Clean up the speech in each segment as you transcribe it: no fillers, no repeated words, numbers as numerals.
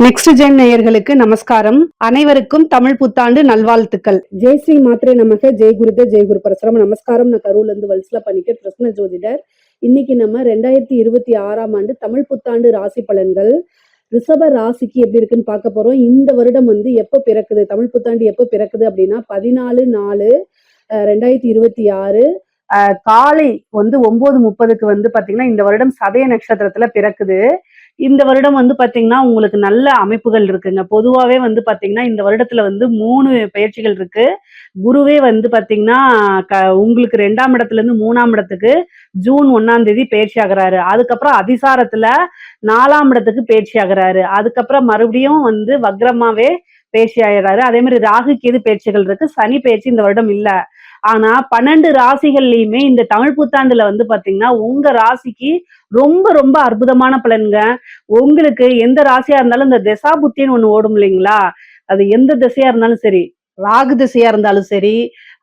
Next gen நேயர்களுக்கு நமஸ்காரம். அனைவருக்கும் தமிழ் புத்தாண்டு நல்வாழ்த்துக்கள். ஜெய் ஸ்ரீ மாத்ரே நமக, ஜெய் குருதே, ஜெய் குரு பரசுராம். நமஸ்காரம். நான் கரூர்ல இருந்து வல்சலா பண்ணிக்க பிரசன்ன ஜோதிடர். இன்னைக்கு நம்ம 2026 ஆண்டு தமிழ் புத்தாண்டு ராசி பலன்கள் ரிஷப ராசிக்கு எப்படி இருக்குன்னு பார்க்க போறோம். இந்த வருடம் எப்ப பிறக்குது, தமிழ் புத்தாண்டு எப்ப பிறக்குது அப்படின்னா 14/4/2026 காலை 9:30 பாத்தீங்கன்னா இந்த வருடம் சதய நட்சத்திரத்துல பிறக்குது. இந்த வருடம் பாத்தீங்கன்னா உங்களுக்கு நல்ல அமைப்புகள் இருக்குங்க. பொதுவாவே பாத்தீங்கன்னா இந்த வருடத்துல 3 பயிற்சிகள் இருக்கு. குருவே பாத்தீங்கன்னா உங்களுக்கு 2ஆம் இடத்துல இருந்து 3ஆம் இடத்துக்கு ஜூன் 1ஆம் தேதி பயிற்சி ஆகுறாரு. அதுக்கப்புறம் அதிசாரத்துல 4ஆம் இடத்துக்கு பயிற்சி ஆகுறாரு. அதுக்கப்புறம் மறுபடியும் வக்ரமாவே பயிற்சி ஆயிடுறாரு. அதே மாதிரி ராகு கேது பயிற்சிகள் இருக்கு. சனி பயிற்சி இந்த வருடம் இல்ல. ஆனா 12 ராசிகள்லயுமே இந்த தமிழ் புத்தாண்டுல பாத்தீங்கன்னா உங்க ராசிக்கு ரொம்ப ரொம்ப அற்புதமான பலன்க. உங்களுக்கு எந்த ராசியா இருந்தாலும் இந்த திசா புத்தின்னு ஒண்ணு ஓடும் இல்லைங்களா, அது எந்த திசையா இருந்தாலும் சரி, ராகு திசையா இருந்தாலும் சரி,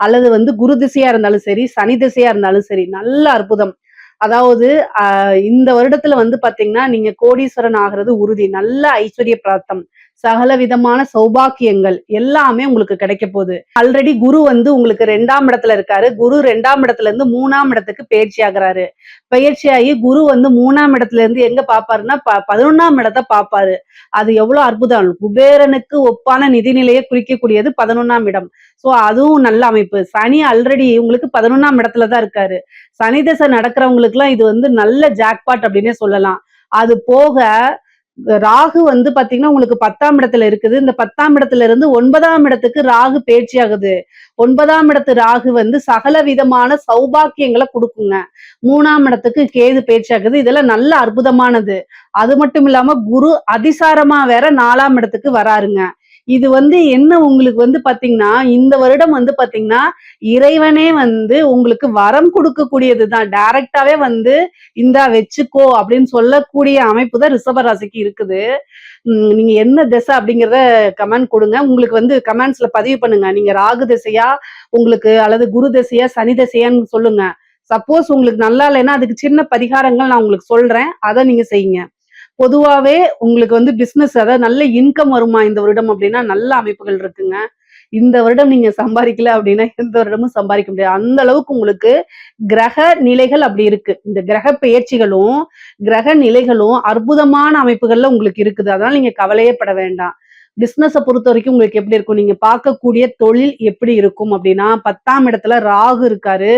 அல்லது குரு திசையா இருந்தாலும் சரி, சனி திசையா இருந்தாலும் சரி, நல்ல அற்புதம். அதாவது இந்த வருடத்துல பாத்தீங்கன்னா நீங்க கோடீஸ்வரன் ஆகிறது உறுதி. நல்ல ஐஸ்வர்ய பிராப்தம், சகல விதமான சௌபாக்கியங்கள் எல்லாமே உங்களுக்கு கிடைக்க போகுது. ஆல்ரெடி குரு உங்களுக்கு 2ஆம் இடத்துல இருக்காரு. குரு 2ஆம் இடத்துல இருந்து 3ஆம் இடத்துக்கு பயிற்சி ஆகுறாரு. பயிற்சியாகி குரு 3ஆம் இடத்துல இருந்து எங்க பாப்பாருன்னா 11ஆம் இடத்தை பாப்பாரு. அது எவ்வளவு அற்புதம். குபேரனுக்கு ஒப்பான நிதிநிலையை குறிக்கக்கூடியது 11ஆம் இடம். சோ அதுவும் நல்ல அமைப்பு. சனி ஆல்ரெடி உங்களுக்கு 11ஆம் இடத்துலதான் இருக்காரு. சனி தசை நடக்கிறவங்களுக்கு எல்லாம் இது நல்ல ஜாக்பாட் அப்படின்னே சொல்லலாம். அது போக ராகு பாத்தீங்கன்னா உங்களுக்கு 10ஆம் இடத்துல இருக்குது. இந்த 10ஆம் இடத்துல இருந்து 9ஆம் இடத்துக்கு ராகு பயிற்சி ஆகுது. 9ஆம் இடத்து ராகு சகல விதமான சௌபாக்கியங்களை கொடுக்குங்க. 3ஆம் இடத்துக்கு கேது பயிற்சி ஆகுது. இதெல்லாம் நல்ல அற்புதமானது. அது மட்டும் இல்லாம குரு அதிசாரமா வேற 4ஆம் இடத்துக்கு வராருங்க. இது என்ன உங்களுக்கு பாத்தீங்கன்னா இந்த வருடம் பாத்தீங்கன்னா இறைவனே உங்களுக்கு வரம் கொடுக்கக்கூடியதுதான். டைரக்டாவே இந்தா வச்சுக்கோ அப்படின்னு சொல்லக்கூடிய அமைப்பு தான் ரிஷப ராசிக்கு இருக்குது. நீங்க என்ன திசை அப்படிங்கிறத கமெண்ட் கொடுங்க. உங்களுக்கு கமெண்ட்ஸ்ல பதிவு பண்ணுங்க. நீங்க ராகு திசையா உங்களுக்கு, அல்லது குரு திசையா, சனி திசையான்னு சொல்லுங்க. சப்போஸ் உங்களுக்கு நல்லா இல்லைன்னா அதுக்கு சின்ன பரிகாரங்கள் நான் உங்களுக்கு சொல்றேன், அதை நீங்க செய்யுங்க. பொதுவாவே உங்களுக்கு பிசினஸ், அதாவது நல்ல இன்கம் வருமா இந்த வருடம் அப்படின்னா நல்ல அமைப்புகள் இருக்குங்க. இந்த வருடம் நீங்க சம்பாதிக்கல அப்படின்னா எந்த வருடமும் சம்பாதிக்க முடியாது. அந்த அளவுக்கு உங்களுக்கு கிரக நிலைகள் அப்படி இருக்கு. இந்த கிரக பெயர்ச்சிகளும் கிரக நிலைகளும் அற்புதமான அமைப்புகள்ல உங்களுக்கு இருக்குது. அதனால நீங்க கவலையே பட வேண்டாம். பிசினஸ பொறுத்த வரைக்கும் உங்களுக்கு எப்படி இருக்கும், நீங்க பார்க்கக்கூடிய தொழில் எப்படி இருக்கும் அப்படின்னா 10ஆம் இடத்துல ராகு இருக்காரு.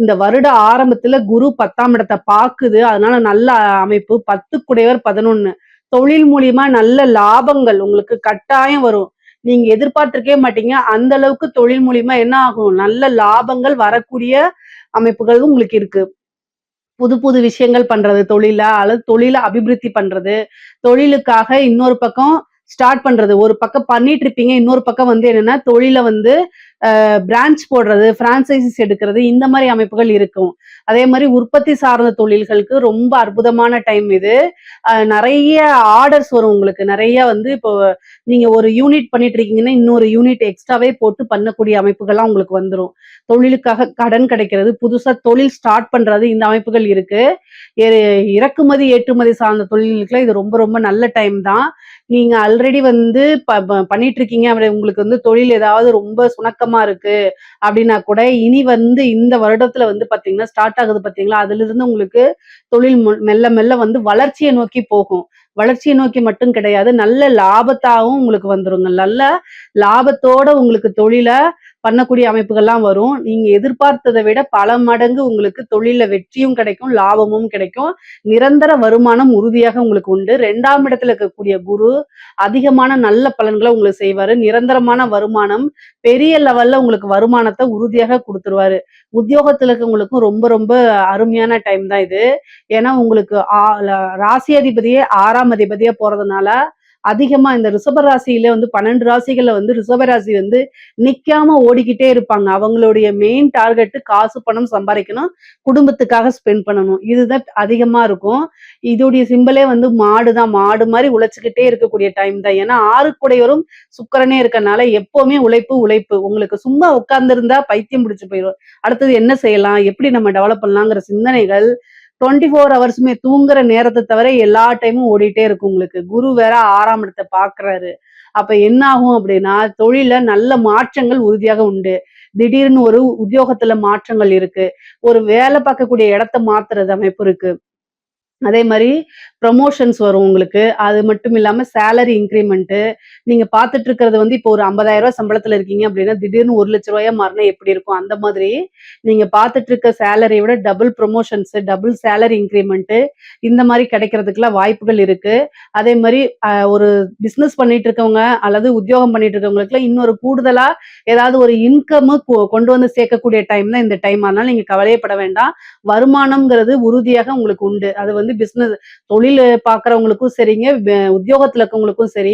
இந்த வருட ஆரம்பத்துல குரு 10ஆம் இடத்தை பாக்குது. அதனால நல்ல அமைப்பு. 10 குடையவர் 11. தொழில் மூலியமா நல்ல லாபங்கள் உங்களுக்கு கட்டாயம் வரும். நீங்க எதிர்பார்த்திருக்கவே மாட்டீங்க. அந்த அளவுக்கு தொழில் மூலியமா என்ன ஆகும், நல்ல லாபங்கள் வரக்கூடிய அமைப்புகள் உங்களுக்கு இருக்கு. புது புது விஷயங்கள் பண்றது, தொழில அல்லது தொழில அபிவிருத்தி பண்றது, தொழிலுக்காக இன்னொரு பக்கம் ஸ்டார்ட் பண்றது. ஒரு பக்கம் பண்ணிட்டு இருப்பீங்க, இன்னொரு பக்கம் என்னன்னா தொழில பிரான்ச் போடுறது, பிரான்சைசிஸ் எடுக்கிறது, இந்த மாதிரி அமைப்புகள் இருக்கும். அதே மாதிரி உற்பத்தி சார்ந்த தொழில்களுக்கு ரொம்ப அற்புதமான டைம் இது. நிறைய ஆர்டர்ஸ் வரும் உங்களுக்கு. நிறைய இப்போ நீங்க ஒரு யூனிட் பண்ணிட்டு இருக்கீங்கன்னா இன்னொரு யூனிட் எக்ஸ்ட்ராவே போட்டு பண்ணக்கூடிய அமைப்புகள்லாம் உங்களுக்கு வந்துடும். தொழிலுக்காக கடன் கிடைக்கிறது, புதுசா தொழில் ஸ்டார்ட் பண்றது, இந்த அமைப்புகள் இருக்கு. இறக்குமதி ஏற்றுமதி சார்ந்த தொழில்களுக்குலாம் இது ரொம்ப ரொம்ப நல்ல டைம் தான். நீங்க ஆல்ரெடி பண்ணிட்டு இருக்கீங்க, உங்களுக்கு தொழில் ஏதாவது ரொம்ப சுணக்கமா இருக்கு அப்படின்னா கூட இனி இந்த வருடத்துல பாத்தீங்கன்னா ஸ்டார்ட் ஆகுது பாத்தீங்களா, அதுல இருந்து உங்களுக்கு தொழில் மெல்ல மெல்ல வளர்ச்சியை நோக்கி போகும். வளர்ச்சியை நோக்கி மட்டும் கிடையாது, நல்ல லாபத்தாகவும் உங்களுக்கு வந்துருங்க. நல்ல லாபத்தோட உங்களுக்கு தொழில பண்ணக்கூடிய அமைப்புகள்லாம் வரும். நீங்க எதிர்பார்த்ததை விட பல மடங்கு உங்களுக்கு தொழில வெற்றியும் கிடைக்கும், லாபமும் கிடைக்கும். நிரந்தர வருமானம் உறுதியாக உங்களுக்கு உண்டு. 2ஆம் இடத்துல இருக்கக்கூடிய குரு அதிகமான நல்ல பலன்களை உங்களுக்கு செய்வாரு. நிரந்தரமான வருமானம், பெரிய லெவல்ல உங்களுக்கு வருமானத்தை உறுதியாக கொடுத்துருவாரு. உத்தியோகத்துல இருக்கவங்களுக்கும் ரொம்ப ரொம்ப அருமையான டைம் தான் இது. ஏன்னா உங்களுக்கு ராசி அதிபதியே 6ஆம் அதிபதியா போறதுனால அதிகமா இந்த ரிஷப ராசியில 12 ராசிகள்ல ரிஷபராசி நிக்காம ஓடிக்கிட்டே இருப்பாங்க. அவங்களுடைய மெயின் டார்கெட் காசு பணம் சம்பாதிக்கணும், குடும்பத்துக்காக ஸ்பெண்ட் பண்ணணும். இதுதான் அதிகமா இருக்கும். இதோடைய சிம்பலே மாடுதான். மாடு மாதிரி உழைச்சுக்கிட்டே இருக்கக்கூடிய டைம் தான். ஏன்னா 6 குடையவரும் சுக்கிரனே இருக்கனால எப்பவுமே உழைப்பு உழைப்பு. உங்களுக்கு சும்மா உட்கார்ந்து இருந்தா பைத்தியம் பிடிச்சு போயிடும். அடுத்தது என்ன செய்யலாம், எப்படி நம்ம டெவலப் பண்ணலாங்கிற சிந்தனைகள் 24 ஹவர்ஸுமே தூங்குற நேரத்த தவிர எல்லா டைமும் ஓடிட்டே இருக்கும் உங்களுக்கு. குரு வேற 6ஆம் இடத்த பார்க்குறாரு. அப்ப என்ன ஆகும் அப்படின்னா, தொழில்ல நல்ல மாற்றங்கள் உறுதியாக உண்டு. திடீர்னு ஒரு உத்தியோகத்துல மாற்றங்கள் இருக்கு. ஒரு வேலை பார்க்கக்கூடிய இடத்த மாத்துறது அமைப்பு இருக்கு. அதே மாரி ப்ரமோஷன்ஸ் வரும் உங்களுக்கு. அது மட்டும் இல்லாம சேலரி இன்கிரிமென்ட்டு. நீங்க பார்த்துட்டு இருக்கிறது வந்து இப்போ ஒரு ரூ. 50,000 சம்பளத்துல இருக்கீங்க அப்டின்னா, திடீர்னு ரூ. 1,00,000 மாறுனா எப்படி இருக்கும்? அந்த மாதிரி நீங்க பார்த்துட்டு இருக்க சேலரிய விட டபுள் ப்ரமோஷன்ஸ், டபுள் சேலரி இன்கிரிமென்ட்டு இந்த மாரி கிடைக்கிறதுக்குலாம் வாய்ப்புகள் இருக்கு. அதே மாரி ஒரு பிசினஸ் பண்ணிட்டு இருக்கவங்க அல்லது உத்தியோகம் பண்ணிட்டு இருக்கவங்களுக்குலாம் இன்னொரு கூடுதலா ஏதாவது ஒரு இன்கம் கொண்டு வந்து சேர்க்கக்கூடிய டைம் தான் இந்த டைம். அதனால நீங்க கவலையே பட வேண்டாம். வருமானம்ங்கிறது உறுதியாக உங்களுக்கு உண்டு. அது வந்து பிசினஸ் தொழில் பார்க்குறவங்களுக்கும் சரிங்க, உத்தியோகத்துல இருக்கவங்களுக்கும் சரி,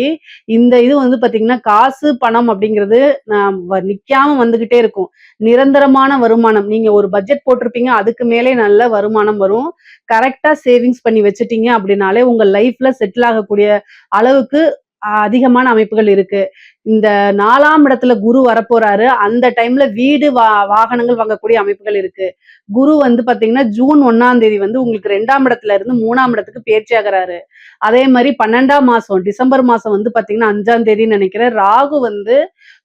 இந்த இது வந்து பார்த்தீங்கன்னா, காசு, பணம் அப்படிங்கிறது நிக்காம வந்துகிட்டே இருக்கும். நிரந்தரமான வருமானம். நீங்க ஒரு பட்ஜெட் போட்டிருப்பீங்க. அதுக்கு மேலே நல்ல வருமானம் வரும். கரெக்ட்டா சேவிங்ஸ் பண்ணி வச்சுட்டீங்க அப்படின்னாலே, உங்க லைஃப்ல செட்டில் ஆகக்கூடிய அளவுக்கு அதிகமான அமைப்புகள் இருக்கு. இந்த 4ஆம் இடத்துல குரு வரப்போறாரு. அந்த டைம்ல வீடு, வாகனங்கள் வாங்கக்கூடிய அமைப்புகள் இருக்கு. குரு வந்து பாத்தீங்கன்னா, ஜூன் 1ஆம் தேதி வந்து உங்களுக்கு 2ஆம் இடத்துல இருந்து 3ஆம் இடத்துக்கு பெயர்ச்சி ஆகுறாரு. அதே மாரி 12ஆம் மாசம் டிசம்பர் மாசம் வந்து பாத்தீங்கன்னா, 5ஆம் தேதின்னு நெனைக்கிறேன். ராகு வந்து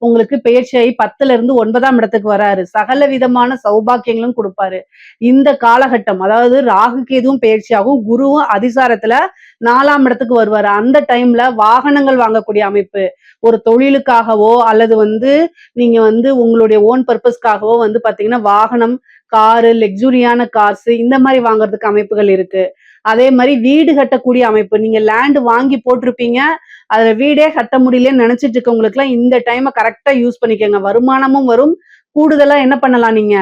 உங்களுக்கு பெயர்ச்சியாகி 10ல இருந்து 9ஆம் இடத்துக்கு வராரு. சகல விதமான சௌபாக்கியங்களும் குடுப்பாரு. இந்த காலகட்டம் அதாவது ராகு கேதுவும் பெயர்ச்சியாகும். குருவும் அதிசாரத்துல 4ஆம் இடத்துக்கு வருவாரு. அந்த டைம்ல வாகனங்கள் வாங்கக்கூடிய அமைப்பு. ஒரு தொழிலுக்காகவோ அல்லது வந்து நீங்க வந்து உங்களுடைய ஓன் பர்ப்பஸ்க்காகவோ வந்து பாத்தீங்கன்னா, வாகனம், காரு, லக்ஸூரியான கார்ஸ் இந்த மாரி வாங்குறதுக்கு அமைப்புகள் இருக்கு. அதே மாரி வீடு கட்டக்கூடிய அமைப்பு. நீங்க லேண்ட் வாங்கி போட்டிருப்பீங்க. அதுல வீடே கட்ட முடியலன்னு நெனச்சிட்டு இருக்கவங்களுக்குலாம் இந்த டைம கரெக்ட்டா யூஸ் பண்ணிக்கங்க. வருமானமும் வரும். கூடுதலா என்ன பண்ணலாம் நீங்க?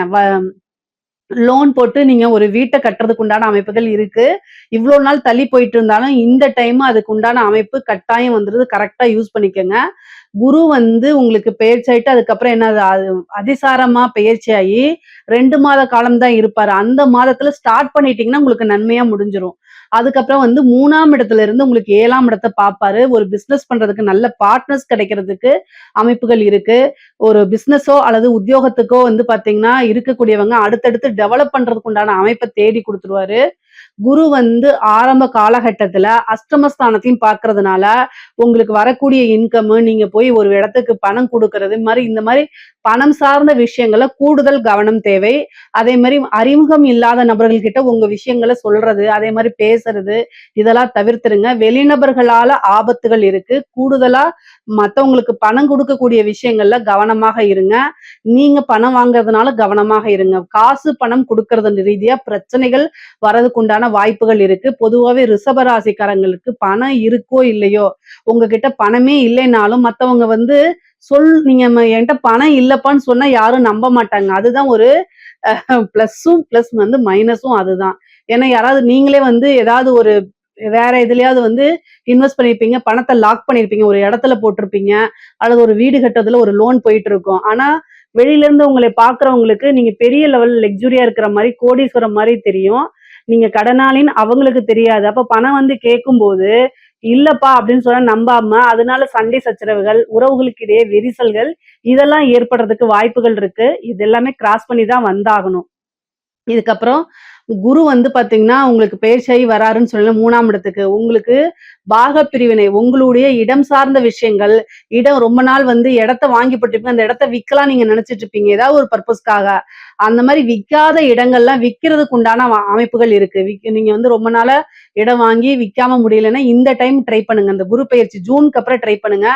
லோன் போட்டு நீங்க ஒரு வீட்ட கட்டுறதுக்கு உண்டான அமைப்புகள் இருக்கு. இவ்ளோ நாள் தள்ளி போயிட்டு இருந்தாலும், இந்த டைம் அதுக்கு உண்டான அமைப்பு கட்டாயம் வந்துருது. கரெக்ட்டா யூஸ் பண்ணிக்கங்க. குரு வந்து உங்களுக்கு பெயர்ச்சியாயிட்டு அதுக்கப்புறம் என்னது அதிசாரமா பெயர்ச்சியாயி 2 மாத காலம் தான் இருப்பாரு. அந்த மாதத்துல ஸ்டார்ட் பண்ணிட்டீங்கன்னா, உங்களுக்கு நன்மையா முடிஞ்சிரும். அதுக்கப்புறம் வந்து 3ஆம் இடத்துல இருந்து உங்களுக்கு 7ஆம் இடத்த பார்ப்பாரு. ஒரு பிசினஸ் பண்றதுக்கு நல்ல பார்ட்னர்ஸ் கிடைக்கிறதுக்கு அமைப்புகள் இருக்கு. ஒரு பிசினஸோ அல்லது உத்தியோகத்துக்கோ வந்து பார்த்தீங்கன்னா, இருக்கக்கூடியவங்க அடுத்தடுத்து டெவலப் பண்றதுக்கு உண்டான அமைப்ப தேடி குடுத்துருவாரு. குரு வந்து ஆரம்ப காலகட்டத்துல அஷ்டமஸ்தானத்தையும் பார்க்கறதுனால, உங்களுக்கு வரக்கூடிய இன்கம் நீங்க போய் ஒரு இடத்துக்கு பணம் குடுக்கறது, இந்த மாரி பணம் சார்ந்த விஷயங்கள்ல கூடுதல் கவனம் தேவை. அதே மாரி அறிமுகம் இல்லாத நபர்கள் கிட்ட உங்க விஷயங்கள சொல்றது, அதே மாரி பேசுறது, இதெல்லாம் தவிர்த்துருங்க. வெளிநபர்களால ஆபத்துகள் இருக்கு. கூடுதலா மத்தவங்களுக்கு பணம் குடுக்கக்கூடிய விஷயங்கள்ல கவனமாக இருங்க. நீங்க பணம் வாங்குறதுனால கவனமாக இருங்க. காசு, பணம் குடுக்கறது ரீதியா பிரச்சனைகள் வரதுக்கு உண்டான வாய்ப்புகள் இருக்கு. பொதுவாவே ரிஷப ராசிக்காரங்களுக்கு பணம் இருக்கோ இல்லையோ, உங்ககிட்ட பணமே இல்லைனாலும் மத்தவங்க வந்து நீங்க என்கிட்ட பணம் இல்லப்பான்னு சொன்னா யாரும் நம்ப மாட்டாங்க. அதுதான் ஒரு பிளஸ் வந்து மைனஸும் அதுதான். ஏன்னா யாராவது நீங்களே வந்து ஏதாவது ஒரு வேற எதுலயாவது வந்து இன்வெஸ்ட் பண்ணியிருப்பீங்க. பணத்த லாக் பண்ணியிருப்பீங்க. ஒரு இடத்துல போட்டிருப்பீங்க. அல்லது ஒரு வீடு கட்டுறதுல ஒரு லோன் போயிட்டு இருக்கும். ஆனா வெளியில இருந்து உங்களை பார்க்கிறவங்களுக்கு நீங்க பெரிய லெவல் லக்ஸூரியா இருக்கிற மாரி, கோடீஸ்வரர் மாரி தெரியும். நீங்க கடனாளின்னு அவங்களுக்கு தெரியாது. அப்ப பணம் வந்து கேட்கும்போது, இல்லப்பா அப்படின்னு சொன்னா நம்பாம, அதனால சண்டை சச்சரவுகள், உறவுகளுக்கு இடையே விரிசல்கள் இதெல்லாம் ஏற்படுறதுக்கு வாய்ப்புகள் இருக்கு. இது எல்லாமே கிராஸ் பண்ணி தான் வந்தாகணும். இதுக்கப்புறம் குரு வந்து பாத்தீங்கன்னா, உங்களுக்கு பெயர்ச்சியாகி வராருன்னு சொல்லி 3ஆம் இடத்துக்கு. உங்களுக்கு பாகப் பிரிவினை, உங்களுடைய இடம் சார்ந்த விஷயங்கள், இடம் ரொம்ப நாள் வந்து இடத்த வாங்கி போட்டிருப்பீங்க. அந்த இடத்த விக்கலாம் நீங்க நினைச்சிட்டு இருப்பீங்க. ஏதாவது ஒரு பர்ப்பஸ்க்காக. அந்த மாரி விக்காத இடங்கள்லாம் விக்கிறதுக்கு உண்டான அமைப்புகள் இருக்கு. நீங்க வந்து ரொம்ப நாளா இடம் வாங்கி விக்காம முடியலன்னா, இந்த டைம் ட்ரை பண்ணுங்க. இந்த குரு பெயர்ச்சி ஜூனுக்கு அப்புறம் ட்ரை பண்ணுங்க.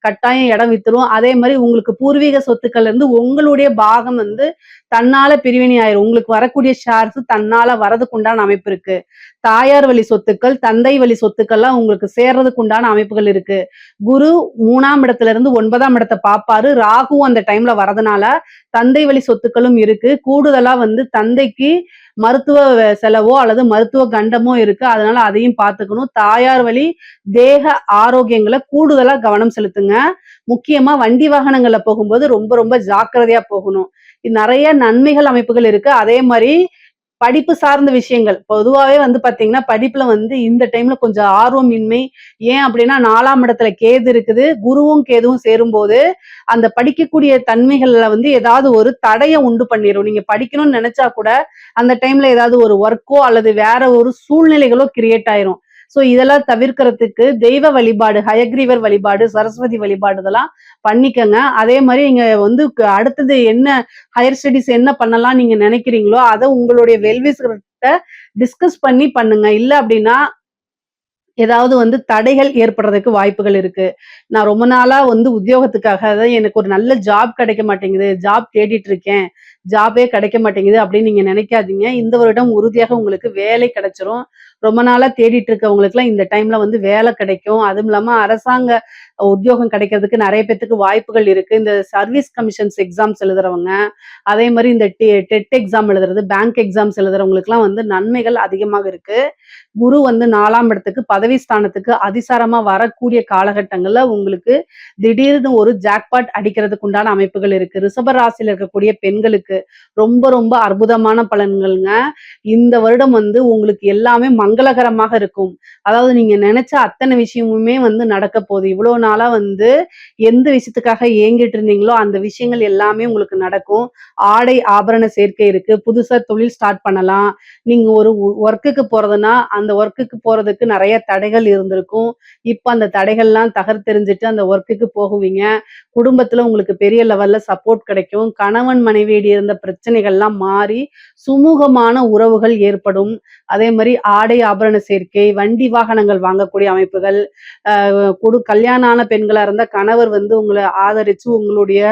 கட்டாயம் இடம் வித்துரும். அதே மாரி உங்களுக்கு பூர்வீக சொத்துக்கள்ல இருந்து உங்களுடைய பாகம் வந்து தன்னால பிரிவினை ஆயிரும். உங்களுக்கு வரக்கூடிய ஷேர்ஸ் தன்னால வரதுக்கு உண்டான அமைப்பு இருக்கு. தாயார் வழி சொத்துக்கள், தந்தை வழி சொத்துக்கள்லாம் உங்களுக்கு சேர்றதுக்கு உண்டான அமைப்புகள் இருக்கு. குரு 3ஆம் இடத்துல இருந்து 9ஆம் இடத்த பார்ப்பாரு. ராகுவும் அந்த டைம்ல வரதுனால தந்தை வழி சொத்துக்களும் இருக்கு. கூடுதலா வந்து தந்தைக்கு மருத்துவ செலவோ அல்லது மருத்துவ கண்டமோ இருக்கு. அதனால அதையும் பார்த்துக்கணும். தாயார் வழி தேக ஆரோக்கியங்கள கூடுதலா கவனம் செலுத்துங்க. முக்கியமா வண்டி வாகனங்கள்ல போகும்போது ரொம்ப ரொம்ப ஜாக்கிரதையா போகணும். நிறைய நன்மைகள் அமைப்புகள் இருக்கு. அதே மாரி படிப்பு சார்ந்த விஷயங்கள் பொதுவாவே வந்து பாத்தீங்கன்னா, படிப்புல வந்து இந்த டைம்ல கொஞ்சம் ஆர்வமின்மை. ஏன் அப்படின்னா 4ஆம் இடத்துல கேது இருக்குது. குருவும், கேதுவும் சேரும்போது, அந்த படிக்கக்கூடிய தன்மைகள்ல வந்து ஏதாவது ஒரு தடைய உண்டு பண்ணிரும். நீங்க படிக்கணும்னு நெனச்சா கூட, அந்த டைம்ல ஏதாவது ஒரு ஒர்க்கோ அல்லது வேற ஒரு சூழ்நிலைகளோ கிரியேட் ஆயிரும். ஸோ இதெல்லாம் தவிர்க்கிறதுக்கு தெய்வ வழிபாடு, ஹயக்ரீவர் வழிபாடு, சரஸ்வதி வழிபாடு இதெல்லாம் பண்ணிக்கங்க. அதே மாரி நீங்க வந்து அடுத்தது என்ன ஹையர் ஸ்டடீஸ் என்ன பண்ணலாம் நீங்க நினைக்கிறீங்களோ, அத உங்களுடைய வெல்விஷர்கிட்ட டிஸ்கஸ் பண்ணி பண்ணுங்க. இல்ல அப்படின்னா, ஏதாவது வந்து தடைகள் ஏற்படுறதுக்கு வாய்ப்புகள் இருக்கு. நான் ரொம்ப நாளா வந்து உத்தியோகத்துக்காக அதாவது எனக்கு ஒரு நல்ல ஜாப் கிடைக்க மாட்டேங்குது. ஜாப் தேடிட்டு இருக்கேன். ஜாபே கிடைக்க மாட்டேங்குது அப்படின்னு நீங்க நினைக்காதீங்க. இந்த வருடம் உறுதியாக உங்களுக்கு வேலை கிடைச்சிரும். ரொம்ப நாளா தேடிட்டு இருக்கவங்களுக்குலாம் இந்த டைம்ல வந்து வேலை கிடைக்கும். அதுவும் இல்லாம அரசாங்க உத்தியோகம் கிடைக்கிறதுக்கு நெறைய பேத்துக்கு வாய்ப்புகள் இருக்கு. இந்த சர்வீஸ் கமிஷன்ஸ் எக்ஸாம்ஸ் எழுதுறவங்க, அதே மாரி இந்த டெட் எக்ஸாம் எழுதுறது, பேங்க் எக்ஸாம்ஸ் எழுதுறவங்களுக்குலாம் வந்து நன்மைகள் அதிகமாக இருக்கு. குரு வந்து 4ஆம் இடத்துக்கு பதவி ஸ்தானத்துக்கு அதிசாரமா வரக்கூடிய காலகட்டங்கள்ல உங்களுக்கு திடீர்னு ஒரு ஜாக்பாட் அடிக்கிறதுக்கு உண்டான அமைப்புகள் இருக்கு. ரிஷப ராசியில இருக்கக்கூடிய பெண்களுக்கு ரொம்ப ரொம்ப அற்புதமான பலன்கள்ங்க. இந்த வருடம் வந்து உங்களுக்கு எல்லாமே மங்களகரமாக இருக்கும். அதாவது நீங்க நினைச்ச அத்தனை விஷயமுமே வந்து நடக்க போகுது. இவ்வளோ நாளா வந்து எந்த விஷயத்துக்காக ஏங்கிட்டு இருந்தீங்களோ அந்த விஷயங்கள் எல்லாமே உங்களுக்கு நடக்கும். ஆடை ஆபரண சேர்க்கை இருக்கு. புதுசா தொழில் ஸ்டார்ட் பண்ணலாம். நீங்க ஒரு ஒர்க்குக்கு போறதுன்னா அந்த ஒர்க்குக்கு போறதுக்கு நிறைய தடைகள் இருந்திருக்கும். இப்ப அந்த தடைகள்லாம் தகர்த்தெறிஞ்சிட்டு அந்த ஒர்க்குக்கு போகுவீங்க. குடும்பத்துல உங்களுக்கு பெரிய லெவல்ல சப்போர்ட் கிடைக்கும். கணவன் மனைவியிடையே இருந்த பிரச்சனைகள்லாம் மாறி சுமூகமான உறவுகள் ஏற்படும். அதே மாரி ஆடை ஆபரண சேர்க்கை, வண்டி வாகனங்கள் வாங்கக்கூடிய அமைப்புகள், கல்யாணம் ஆன பெண்களா இருந்தா கணவர் வந்து உங்கள ஆதரிச்சு உங்களுடைய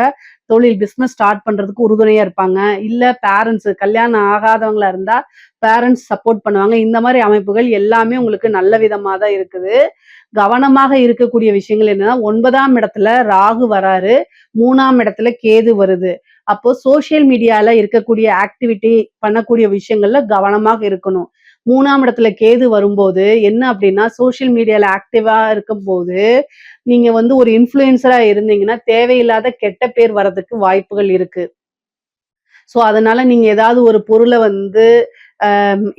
தொழில் பிசினஸ் ஸ்டார்ட் பண்றதுக்கு உறுதுணையா இருப்பாங்க. இல்ல பேரண்ட்ஸ் கல்யாணம் ஆகாதவங்களா இருந்தா பேரண்ட்ஸ் சப்போர்ட் பண்ணுவாங்க. இந்த மாரி அமைப்புகள் எல்லாமே உங்களுக்கு நல்ல விதமா தான் இருக்குது. கவனமாக இருக்கக்கூடிய விஷயங்கள் என்னன்னா, 9ஆம் இடத்துல ராகு வராரு. 3ஆம் இடத்துல கேது வருது. அப்போ சோசியல் மீடியால இருக்கக்கூடிய ஆக்டிவிட்டி பண்ணக்கூடிய விஷயங்கள்ல கவனமாக இருக்கணும். 3ஆம் இடத்துல கேது வரும்போது என்ன அப்படின்னா, சோசியல் மீடியால ஆக்டிவா இருக்கும்போது, நீங்க வந்து ஒரு இன்ஃப்ளூயன்சரா இருந்தீங்கன்னா, தேவையில்லாத கெட்ட பேர் வரதுக்கு வாய்ப்புகள் இருக்கு. ஸோ, அதனால நீங்க ஏதாவது ஒரு பொருள வந்து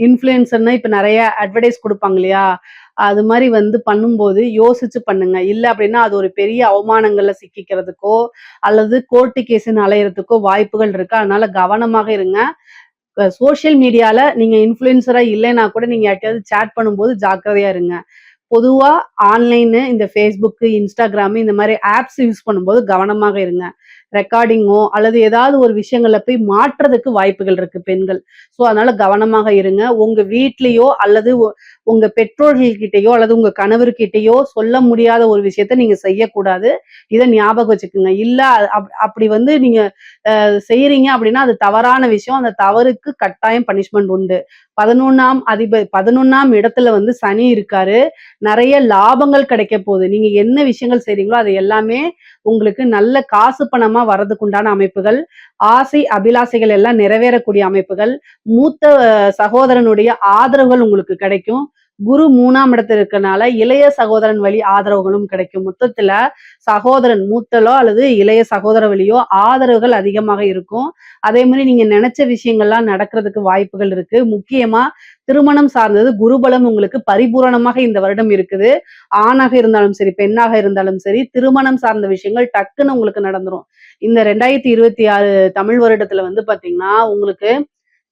இன்ஃப்ளூயன்சர்னா இப்ப நெறைய அட்வர்டைஸ் குடுப்பாங்க இல்லையா? அது மாரி வந்து பண்ணும்போது யோசிச்சு பண்ணுங்க. இல்ல அப்டின்னா, அது ஒரு பெரிய அவமானங்கள்ல சிக்கிக்கிறதுக்கோ, அல்லது கோர்ட்டு கேஸ்ன்னு அலையறதுக்கோ வாய்ப்புகள் இருக்கு. அதனால கவனமாக இருங்க. சோசியல் மீடியால நீங்க இன்ஃப்ளூயன்சரா இல்லைன்னா கூட நீங்க யார்ட்டயாவது சாட் பண்ணும்போது ஜாக்கிரதையா இருங்க. பொதுவா ஆன்லைனு இந்த Facebook, Instagram இந்த மாரி ஆப்ஸ் யூஸ் பண்ணும்போது கவனமாக இருங்க. ரெக்கார்டிங்கோ அல்லது ஏதாவது ஒரு விஷயங்கள்ல போய் மாட்றதுக்கு வாய்ப்புகள் இருக்கு பெண்கள். ஸோ அதனால கவனமாக இருங்க. உங்க வீட்லயோ அல்லது உங்க பெற்றோர்கள் கிட்டயோ அல்லது உங்க கணவர்கிட்டயோ சொல்ல முடியாத ஒரு விஷயத்த நீங்க செய்யக்கூடாது. இத ஞாபகம் வச்சுக்கங்க. இல்ல அப்படி வந்து நீங்க செய்றீங்க அப்படின்னா, அது தவறான விஷயம். அந்த தவறுக்கு கட்டாயம் பனிஷ்மென்ட் உண்டு. 11ஆம் இடத்துல வந்து சனி இருக்காரு. நெறைய லாபங்கள் கிடைக்க போகுது. நீங்க என்ன விஷயங்கள் செய்றீங்களோ, அது எல்லாமே உங்களுக்கு நல்ல காசு பணமா வர்றதுக்கு உண்டான அமைப்புகள், ஆசை, அபிலாசைகள் எல்லாம் நிறைவேறக்கூடிய அமைப்புகள், மூத்த சகோதரனுடைய ஆதரவுகள் உங்களுக்கு கிடைக்கும். குரு 3ஆம் இடத்துல இருக்கனால, இளைய சகோதரன் வழி ஆதரவுகளும் கிடைக்கும். மொத்தத்துல சகோதரன் மூத்தலோ அல்லது இளைய சகோதர வழியோ ஆதரவுகள் அதிகமாக இருக்கும். அதே மாரி நீங்க நெனச்ச விஷயங்கள்லாம் நடக்கிறதுக்கு வாய்ப்புகள் இருக்கு. முக்கியமா திருமணம் சார்ந்தது குருபலம் உங்களுக்கு பரிபூரணமாக இந்த வருடம் இருக்குது. ஆணாக இருந்தாலும் சரி, பெண்ணாக இருந்தாலும் சரி, திருமணம் சார்ந்த விஷயங்கள் டக்குன்னு உங்களுக்கு நடந்துரும். இந்த 2026 தமிழ் வருடத்துல வந்து பாத்தீங்கன்னா, உங்களுக்கு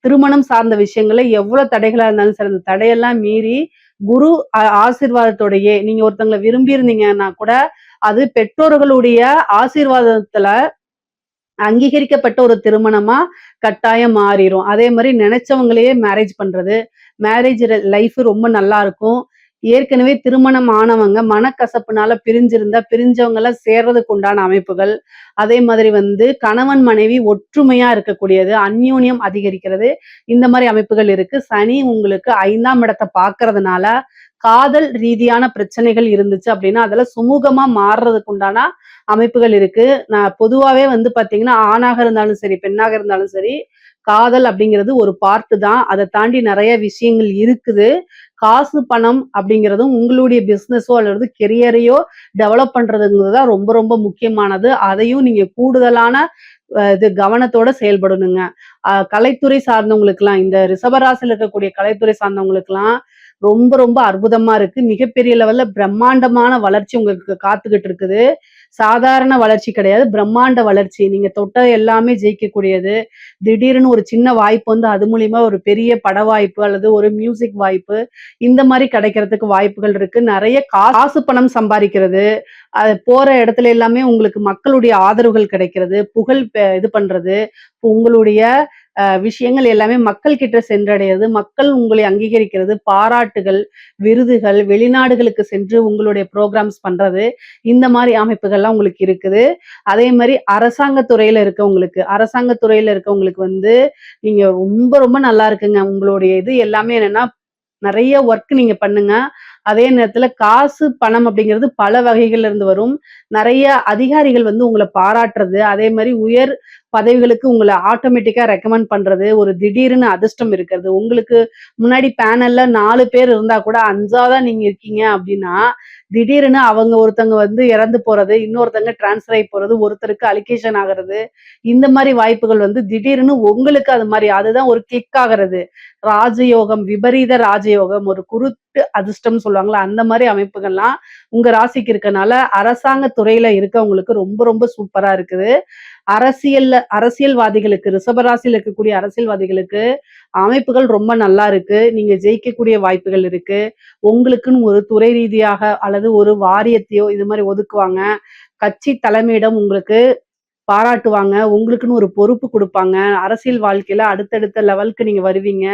திருமணம் சார்ந்த விஷயங்கள்ல எவ்வளவு தடைகளா இருந்தாலும் சரி, அந்த தடையெல்லாம் மீறி குரு ஆசீர்வாதத்தோடயே நீங்க ஒருத்தங்கள விரும்பி இருந்தீங்கன்னா கூட, அது பெற்றோர்களுடைய ஆசீர்வாதத்துல அங்கீகரிக்கப்பட்ட ஒரு திருமணமா கட்டாயம் மாறிரும். அதே மாரி நெனைச்சவங்களையே மேரேஜ் பண்றது. மேரேஜ் லைஃப் ரொம்ப நல்லா இருக்கும். ஏற்கனவே திருமணம் ஆனவங்க மனக்கசப்புனால பிரிஞ்சிருந்தா, பிரிஞ்சவங்கலாம் சேர்றதுக்கு உண்டான அமைப்புகள். அதே மாதிரி வந்து கணவன், மனைவி ஒற்றுமையா இருக்கக்கூடியது, அந்யோன்யம் அதிகரிக்கிறது. இந்த மாரி அமைப்புகள் இருக்கு. சனி உங்களுக்கு 5ஆம் இடத்த பார்க்கறதுனால, காதல் ரீதியான பிரச்சனைகள் இருந்துச்சு அப்படின்னா, அதெல்லாம் சுமூகமா மாறுறதுக்கு உண்டான அமைப்புகள் இருக்கு. நான் பொதுவாவே வந்து பார்த்தீங்கன்னா, ஆணாக இருந்தாலும் சரி, பெண்ணாக இருந்தாலும் சரி, காதல் அப்படிங்கிறது ஒரு பார்ட் தான். அத தாண்டி நெறைய விஷயங்கள் இருக்குது. காசு, பணம் அப்படிங்கிறதும் உங்களுடைய பிசினஸோ அல்லது கெரியரையோ டெவலப் பண்றதுங்கிறது தான் ரொம்ப ரொம்ப முக்கியமானது. அதையும் நீங்க கூடுதலான இது கவனத்தோட செயல்படணுங்க. கலைத்துறை சார்ந்தவங்களுக்குலாம் இந்த ரிஷபராசியில இருக்கக்கூடிய கலைத்துறை சார்ந்தவங்களுக்குலாம் ரொம்ப ரொம்ப அற்புதமா இருக்கு. மிகப்பெரிய லெவல்ல பிரம்மாண்டமான வளர்ச்சி உங்களுக்கு காத்துக்கிட்டு இருக்குது. சாதாரண வளர்ச்சி கிடையாது. பிரம்மாண்ட வளர்ச்சி. நீங்க தொட்ட எல்லாமே ஜெயிக்கக்கூடியது. திடீர்னு ஒரு சின்ன வாய்ப்பு வந்து அது மூலியமா ஒரு பெரிய பட வாய்ப்பு அல்லது ஒரு மியூசிக் வாய்ப்பு, இந்த மாரி கிடைக்கிறதுக்கு வாய்ப்புகள் இருக்கு. நெறைய காசு பணம் சம்பாரிக்கிறது. அது போற இடத்துல எல்லாமே உங்களுக்கு மக்களுடைய ஆதரவுகள் கிடைக்கிறது. புகழ் இது பண்றது. உங்களுடைய விஷயங்கள் எல்லாமே மக்கள் கிட்ட சென்றடையது. மக்கள் உங்களை அங்கீகரிக்கிறது. பாராட்டுகள், விருதுகள், வெளிநாடுகளுக்கு சென்று உங்களுடைய புரோகிராம்ஸ் பண்றது. இந்த மாரி அமைப்புகள்லாம் உங்களுக்கு இருக்குது. அதே மாரி அரசாங்க துறையில இருக்கவங்களுக்கு வந்து நீங்க ரொம்ப ரொம்ப நல்லா இருக்குங்க. உங்களுடைய இது எல்லாமே என்னன்னா, நெறைய ஒர்க் நீங்க பண்ணுங்க. அதே நேரத்துல காசு, பணம் அப்படிங்கிறது பல வகைகள்ல இருந்து வரும். நெறைய அதிகாரிகள் வந்து உங்கள பாராட்டுறது, அதே மாரி உயர் பதவிகளுக்கு உங்கள ஆட்டோமேட்டிக்கா ரெக்கமெண்ட் பண்றது, ஒரு திடீர்னு அதிர்ஷ்டம் இருக்கிறது. உங்களுக்கு முன்னாடி பேனல்ல 4 பேர் இருந்தா கூட 5ஆவதா நீங்க இருக்கீங்க அப்படின்னா, திடீர்னு அவங்க ஒருத்தங்க வந்து இறந்து போறது, இன்னொருத்தங்க ட்ரான்ஸ்ஃபர் ஆயி போறது, ஒருத்தருக்கு அலிகேஷன் ஆகுறது, இந்த மாரி வாய்ப்புகள் வந்து திடீர்னு உங்களுக்கு அது மாரி அதுதான் ஒரு கிளிக் ஆகுறது. ராஜயோகம், விபரீத ராஜயோகம், ஒரு குருட்டு அதிர்ஷ்டம்னு சொல்லுவாங்கல்ல, அந்த மாரி அமைப்புகள்லாம் உங்க ராசிக்கு இருக்கனால, அரசாங்க துறையில இருக்கவங்களுக்கு ரொம்ப ரொம்ப சூப்பரா இருக்குது. அரசியல்வாதிகளுக்கு ரிஷபராசியில் இருக்கக்கூடிய அரசியல்வாதிகளுக்கு அமைப்புகள் ரொம்ப நல்லா இருக்கு. நீங்க ஜெயிக்கக்கூடிய வாய்ப்புகள் இருக்கு. உங்களுக்குன்னு ஒரு துறை ரீதியாக அல்லது ஒரு வாரியத்தையோ இது மாரி ஒதுக்குவாங்க. கட்சி தலைமையிடம் உங்களுக்கு பாராட்டுவாங்க. உங்களுக்குன்னு ஒரு பொறுப்பு குடுப்பாங்க. அரசியல் வாழ்க்கையில அடுத்தடுத்த லெவலுக்கு நீங்க வருவீங்க.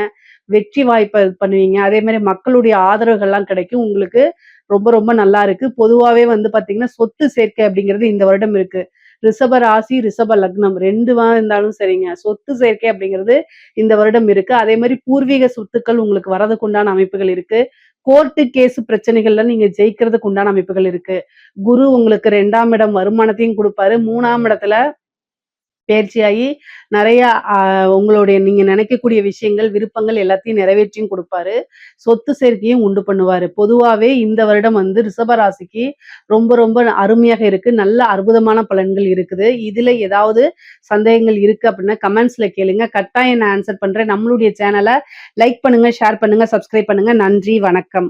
வெற்றி வாய்ப்ப இது பண்ணுவீங்க. அதே மாரி மக்களுடைய ஆதரவுகள்லாம் கிடைக்கும். உங்களுக்கு ரொம்ப ரொம்ப நல்லா இருக்கு. பொதுவாவே வந்து பார்த்தீங்கன்னா, சொத்து சேர்க்கை அப்படிங்கிறது இந்த வருடம் இருக்கு. ரிஷப ராசி, ரிஷப லக்னம் 2வா இருந்தாலும் சரிங்க. சொத்து சேர்க்கை அப்படிங்கிறது இந்த வருடம் இருக்கு. அதே மாரி பூர்வீக சொத்துக்கள் உங்களுக்கு வரதுக்கு உண்டான அமைப்புகள் இருக்கு. கோர்ட்டு கேஸ் பிரச்சனைகள்ல நீங்க ஜெயிக்கிறதுக்கு உண்டான அமைப்புகள் இருக்கு. குரு உங்களுக்கு 2ஆம் இடம் வருமானத்தையும் குடுப்பாரு. 3ஆம் இடத்துல பயிற்சியாகி நெறைய உங்களுடைய நீங்க நினைக்கக்கூடிய விஷயங்கள், விருப்பங்கள் எல்லாத்தையும் நிறைவேற்றியும் குடுப்பாரு. சொத்து சேர்க்கையும் உண்டு பண்ணுவாரு. பொதுவாவே இந்த வருடம் வந்து ரிஷப ராசிக்கு ரொம்ப ரொம்ப அருமையாக இருக்கு. நல்ல அற்புதமான பலன்கள் இருக்குது. இதுல ஏதாவது சந்தேகங்கள் இருக்கு அப்படின்னா கமெண்ட்ஸ்ல கேளுங்க. கட்டாயம் நான் ஆன்சர் பண்றேன். நம்மளுடைய சேனல லைக் பண்ணுங்க, ஷேர் பண்ணுங்க, சப்ஸ்கிரைப் பண்ணுங்க. நன்றி, வணக்கம்.